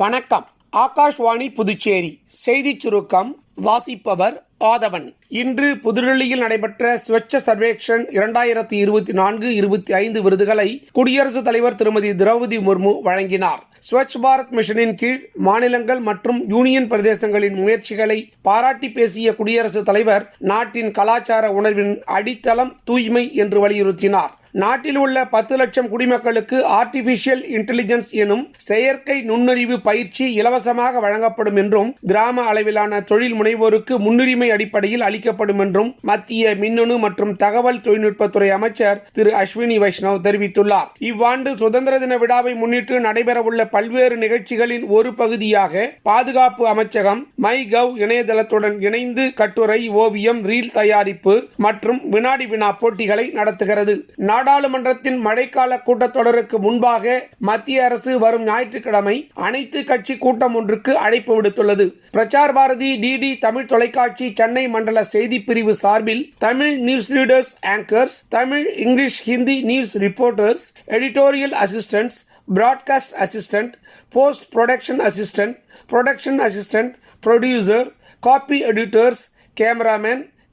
வணக்கம். ஆகாஷ்வாணி புதுச்சேரி செய்திச் சுருக்கம் வாசிப்பவர் ஆதவன். இன்று புதுடெல்லியில் நடைபெற்ற ஸ்வச்ச சர்வேக்ஷன் 2024-25 விருதுகளை குடியரசுத் தலைவர் திருமதி திரௌபதி முர்மு வழங்கினார். ஸ்வச் பாரத் மிஷனின் கீழ் மாநிலங்கள் மற்றும் யூனியன் பிரதேசங்களின் முயற்சிகளை பாராட்டி பேசிய குடியரசுத் தலைவர் நாட்டின் கலாச்சார உணர்வின் அடித்தளம் தூய்மை என்று வலியுறுத்தினார். நாட்டில் உள்ள 10 லட்சம் குடிமக்களுக்கு ஆர்டிபிஷியல் இன்டெலிஜென்ஸ் எனும் செயற்கை நுண்ணறிவு பயிற்சி இலவசமாக வழங்கப்படும் என்றும் கிராம அளவிலான தொழில் முனைவோருக்கு முன்னுரிமை அடிப்படையில் அளிக்கப்படும் என்றும் மத்திய மின்னணு மற்றும் தகவல் தொழில்நுட்பத்துறை அமைச்சர் திரு அஸ்வினி வைஷ்ணவ் தெரிவித்துள்ளார். இவ்வாண்டு சுதந்திர தின விழாவை முன்னிட்டு நடைபெறவுள்ள பல்வேறு நிகழ்ச்சிகளின் ஒரு பகுதியாக பாதுகாப்பு அமைச்சகம் MyGov இணையதளத்துடன் இணைந்து கட்டுரை, ஓவியம், ரீல் தயாரிப்பு மற்றும் வினாடி வினா போட்டிகளை நடத்துகிறது. நாடாளுமன்றத்தின் மழைக்கால கூட்டத்தொடருக்கு முன்பாக மத்திய அரசு வரும் ஞாயிற்றுக்கிழமை அனைத்து கட்சி கூட்டம் ஒன்றுக்கு அழைப்பு விடுத்துள்ளது. பிரசார் பாரதி டிடி தமிழ் தொலைக்காட்சி சென்னை மண்டல செய்தி பிரிவு சார்பில் Tamil news readers, anchors, Tamil, English, Hindi news reporters, editorial assistants, broadcast assistant, post production assistant, production assistant, producer, copy editors,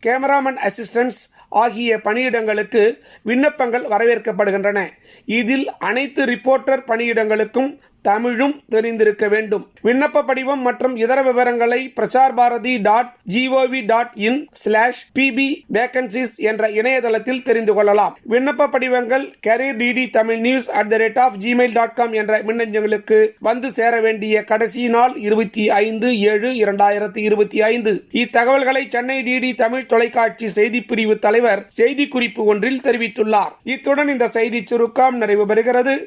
cameraman assistants ஆகிய பணியிடங்களுக்கு விண்ணப்பங்கள் வரவேற்கப்படுகின்றன. இதில் அனைத்து ரிப்போர்ட்டர் பணியிடங்களுக்கும் தமிழும் தெரிந்திருக்க வேண்டும். விண்ணப்ப படிவம் மற்றும் இதர விவரங்களை prasarbharati.gov.in/pb vacancies என்ற இணையதளத்தில் தெரிந்து கொள்ளலாம். விண்ணப்ப படிவங்கள் careerddtamilnews@gmail.com என்ற மின்னஞ்சலுக்கு வந்து சேர வேண்டிய கடைசி நாள் 25/7/2025. இத்தகவல்களை சென்னை டிடி தமிழ் தொலைக்காட்சி செய்திப்பிரிவு தலைவர் செய்திக்குறிப்பு ஒன்றில் தெரிவித்துள்ளார். இத்துடன் இந்த செய்திச் சுருக்கம் நிறைவு பெறுகிறது.